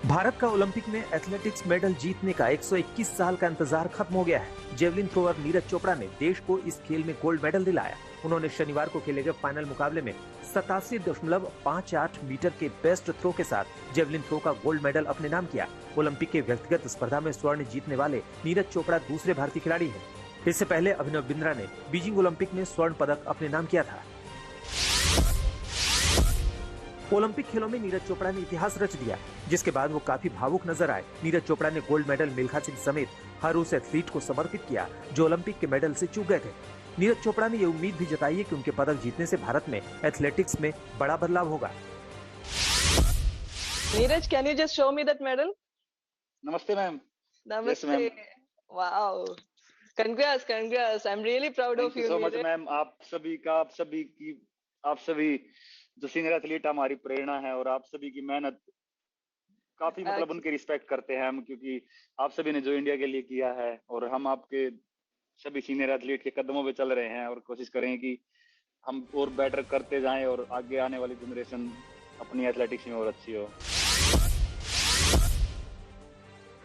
भारत का ओलंपिक में athletics medal जीतने का 121 साल का इंतजार खत्म हो गया है। जेवलिन थ्रोअर नीरज चोपड़ा ने देश को इस खेल में गोल्ड मेडल दिलाया। उन्होंने शनिवार को खेले गए फाइनल मुकाबले में 87.58 मीटर के बेस्ट थ्रो के साथ जेवलिन थ्रो का गोल्ड मेडल अपने नाम किया। ओलंपिक के व्यक्तिगत स्पर्धा में स्वर्ण जीतने वाले नीरज चोपड़ा दूसरे भारतीय खिलाड़ी हैं। इससे पहले अभिनव बिंद्रा ने बीजिंग ओलंपिक में स्वर्ण पदक अपने नाम किया था। ओलंपिक खेलों में नीरज चोपड़ा ने इतिहास रच दिया, जिसके बाद वो काफी भावुक नजर आए। नीरज चोपड़ा ने गोल्ड मेडल मिल्खा सिंह समेत हर उस एथलीट को समर्पित किया जो ओलंपिक के मेडल से चूक गए थे। नीरज चोपड़ा ने ये उम्मीद भी जताई है कि उनके पदक जीतने से भारत में एथलेटिक्स में बड़ा बदलाव होगा। Neeraj, can you just show me that medal? नमस्ते ma'am. Namaste. Wow. Congrats. I'm really proud of you. Thank you so much ma'am. आप सभी जो सीनियर एथलीट हमारी प्रेरणा है और आप सभी की मेहनत काफी मतलब उनकी रिस्पेक्ट करते हैं हम, क्योंकि आप सभी ने जो इंडिया के लिए किया है और हम आपके सभी सीनियर एथलीट के कदमों पे चल रहे हैं और कोशिश करें कि हम और बेटर करते जाएं और आगे आने वाली जनरेशन अपनी एथलेटिक्स में और अच्छी हो।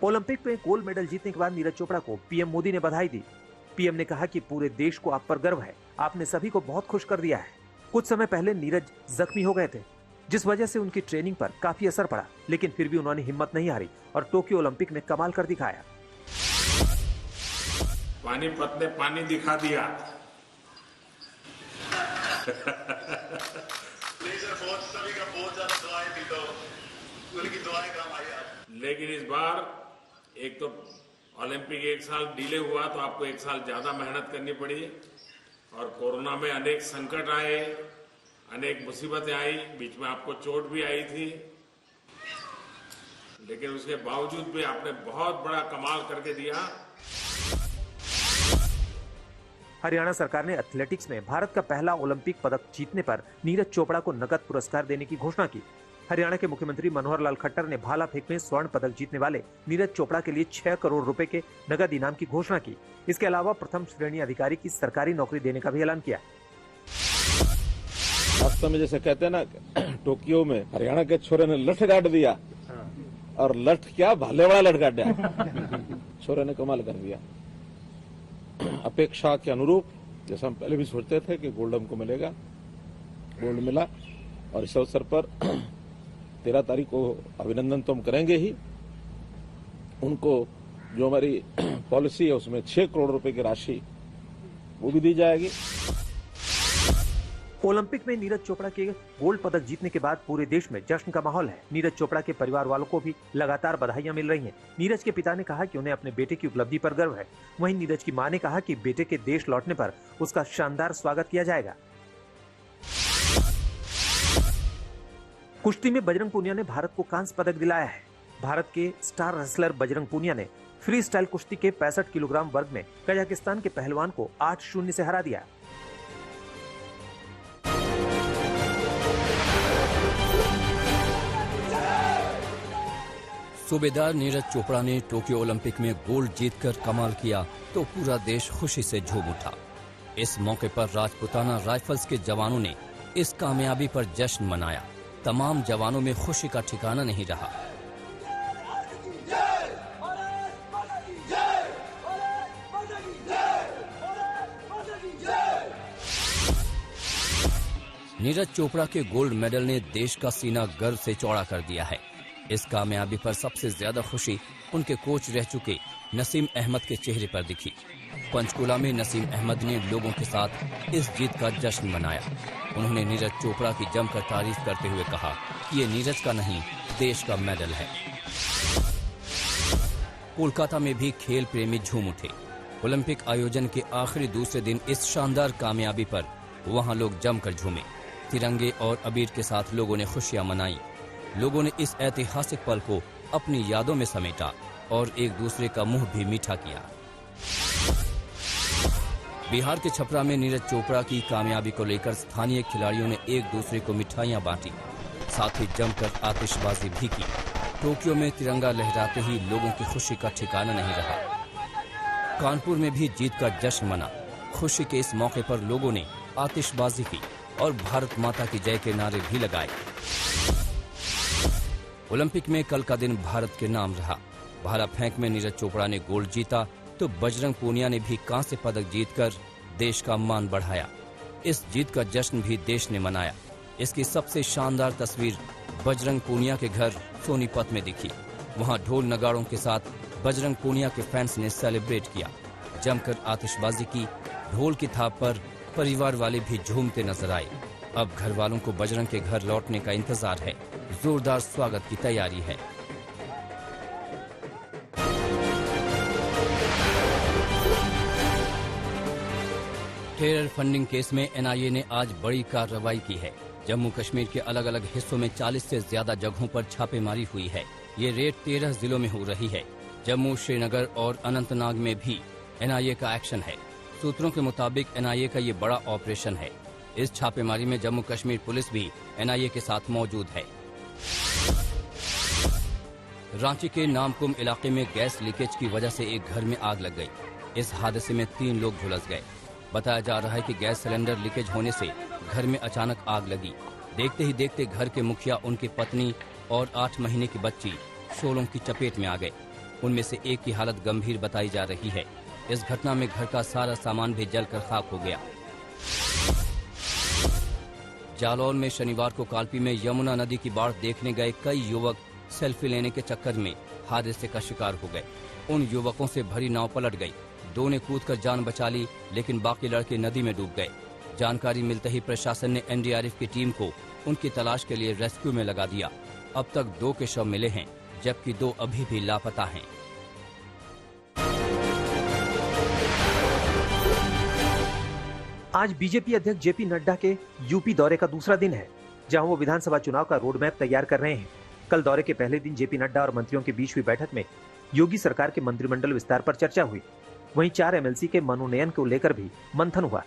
ओलंपिक में गोल्ड मेडल जीतने के बाद नीरज चोपड़ा को पीएम मोदी ने बधाई दी। पीएम ने कहा कि पूरे देश को आप पर गर्व है, आपने सभी को बहुत खुश कर दिया है। कुछ समय पहले नीरज जख्मी हो गए थे, जिस वजह से उनकी ट्रेनिंग पर काफी असर पड़ा, लेकिन फिर भी उन्होंने हिम्मत नहीं हारी और टोक्यो ओलंपिक में कमाल कर दिखाया। पानीपत ने पानी दिखा दिया। सभी का बहुत ज्यादा दुआएं थी, तो उनकी दुआएं काम आई आज। लेकिन इस बार एक तो ओलंपिक एक साल डिले हुआ, तो आपको एक साल ज्यादा मेहनत करनी पड़ी और कोरोना में अनेक संकट आए, अनेक मुसीबतें आई, बीच में आपको चोट भी आई थी, लेकिन उसके बावजूद भी आपने बहुत बड़ा कमाल करके दिया। हरियाणा सरकार ने एथलेटिक्स में भारत का पहला ओलंपिक पदक जीतने पर नीरज चोपड़ा को नकद पुरस्कार देने की घोषणा की। हरियाणा के मुख्यमंत्री मनोहर लाल खट्टर ने भाला फेंक में स्वर्ण पदक जीतने वाले नीरज चोपड़ा के लिए 6 करोड़ रुपए के नगद इनाम की घोषणा की। इसके अलावा प्रथम श्रेणी अधिकारी की सरकारी नौकरी देने का भी ऐलान किया। वास्तव में जैसे कहते हैं ना, टोक्यो में हरियाणा के छोरे ने लठ गाड़ दिया, और लठ क्या भाले वाला लठ गाड़ दिया। छोरे ने कमाल कर दिया। अपेक्षा के अनुरूप जैसा हम पहले भी सोचते थे कि गोल्ड हमको मिलेगा, गोल्ड मिला। और इस अवसर पर 13 तारीख को अभिनंदन तो हम करेंगे ही। उनको जो हमारी पॉलिसी है उसमें 6 करोड़ रुपए की राशि वो भी दी जाएगी। ओलंपिक में नीरज चोपड़ा के गोल्ड पदक जीतने के बाद पूरे देश में जश्न का माहौल है। नीरज चोपड़ा के परिवार वालों को भी लगातार बधाइयां मिल रही हैं। नीरज के पिता ने कहा कि उन्हें अपने बेटे की उपलब्धि पर गर्व है। वहीं नीरज की मां ने कहा कि बेटे के देश लौटने पर उसका शानदार स्वागत किया जाएगा। कुश्ती में बजरंग पूनिया ने भारत को कांस्य पदक दिलाया है। भारत के स्टार रेसलर बजरंग पूनिया ने फ्री स्टाइल कुश्ती के 65 किलोग्राम वर्ग में कजाकिस्तान के पहलवान को 8-0 से हरा दिया। सूबेदार नीरज चोपड़ा ने टोक्यो ओलंपिक में गोल्ड जीतकर कमाल किया तो पूरा देश खुशी से झूम उठा। इस मौके पर राजपुताना राइफल्स के जवानों ने इस कामयाबी पर जश्न मनाया। तमाम जवानों में खुशी का ठिकाना नहीं रहा। नीरज चोपड़ा के गोल्ड मेडल ने देश का सीना गर्व से चौड़ा कर दिया है। इस कामयाबी पर सबसे ज्यादा खुशी उनके कोच रह चुके नसीम अहमद के चेहरे पर दिखी। पंचकुला में नसीम अहमद ने लोगों के साथ इस जीत का जश्न मनाया। उन्होंने नीरज चोपड़ा की जमकर तारीफ करते हुए कहा कि ये नीरज का नहीं, देश का मेडल है। कोलकाता में भी खेल प्रेमी झूम उठे। ओलंपिक आयोजन के आखिरी दूसरे दिन इस शानदार कामयाबी पर वहां लोग जमकर झूमे। तिरंगे और अबीर के साथ लोगों ने खुशियां मनाई। लोगों ने इस ऐतिहासिक पल को अपनी यादों में समेटा और एक दूसरे का मुंह भी मीठा किया। बिहार के छपरा में नीरज चोपड़ा की कामयाबी को लेकर स्थानीय खिलाड़ियों ने एक दूसरे को मिठाइयां बांटी, साथ ही जमकर आतिशबाजी भी की। टोक्यो में तिरंगा लहराते ही लोगों की खुशी का ठिकाना नहीं रहा। कानपुर में भी जीत का जश्न मना। खुशी के इस मौके पर लोगों ने आतिशबाजी की और भारत माता की जय के नारे भी लगाए। ओलंपिक में कल का दिन भारत के नाम रहा। भाला फेंक में नीरज चोपड़ा ने गोल्ड जीता तो बजरंग पूनिया ने भी कांस्य पदक जीतकर देश का मान बढ़ाया। इस जीत का जश्न भी देश ने मनाया। इसकी सबसे शानदार तस्वीर बजरंग पूनिया के घर सोनीपत में दिखी। वहां ढोल नगाड़ों के साथ बजरंग पूनिया के फैंस ने सेलिब्रेट किया, जमकर आतिशबाजी की। ढोल की थाप पर परिवार वाले भी झूमते नजर आए। अब घर वालों को बजरंग के घर लौटने का इंतजार है। जोरदार स्वागत की तैयारी है। टेरर फंडिंग केस में एनआईए ने आज बड़ी कार्रवाई की है। जम्मू कश्मीर के अलग अलग हिस्सों में 40 से ज्यादा जगहों पर छापेमारी हुई है। ये रेड 13 जिलों में हो रही है। जम्मू, श्रीनगर और अनंतनाग में भी एनआईए का एक्शन है। सूत्रों के मुताबिक एनआईए का ये बड़ा ऑपरेशन है। इस छापेमारी में जम्मू कश्मीर पुलिस भी एनआईए के साथ मौजूद है। रांची के नामकुम इलाके में गैस लीकेज की वजह से एक घर में आग लग गई। इस हादसे में 3 लोग झुलस गए। बताया जा रहा है कि गैस सिलेंडर लीकेज होने से घर में अचानक आग लगी। देखते ही देखते घर के मुखिया, उनकी पत्नी और 8 महीने की बच्ची शोलों की चपेट में आ गए। उनमें से एक की हालत गंभीर बताई जा रही है। इस घटना में घर का सारा सामान भी जलकर खाक हो गया। जालौन में शनिवार को कालपी में यमुना नदी की बाढ़ देखने गए कई युवक सेल्फी लेने के चक्कर में हादसे का शिकार हो गए। उन युवकों से भरी नाव पलट गई। 2 ने कूदकर जान बचा ली, लेकिन बाकी लड़के नदी में डूब गए। जानकारी मिलते ही प्रशासन ने एनडीआरएफ की टीम को उनकी तलाश के लिए रेस्क्यू में लगा दिया। अब तक 2 के शव मिले हैं, जबकि 2 अभी भी लापता हैं। आज बीजेपी अध्यक्ष जेपी नड्डा के यूपी दौरे का दूसरा दिन है, जहां वो विधानसभा चुनाव का रोड मैप तैयार कर रहे हैं। कल दौरे के पहले दिन जेपी नड्डा और मंत्रियों के बीच हुई बैठक में योगी सरकार के मंत्रिमंडल विस्तार पर चर्चा हुई। वहीं 4 एमएलसी के मनोनयन को लेकर भी मंथन हुआ।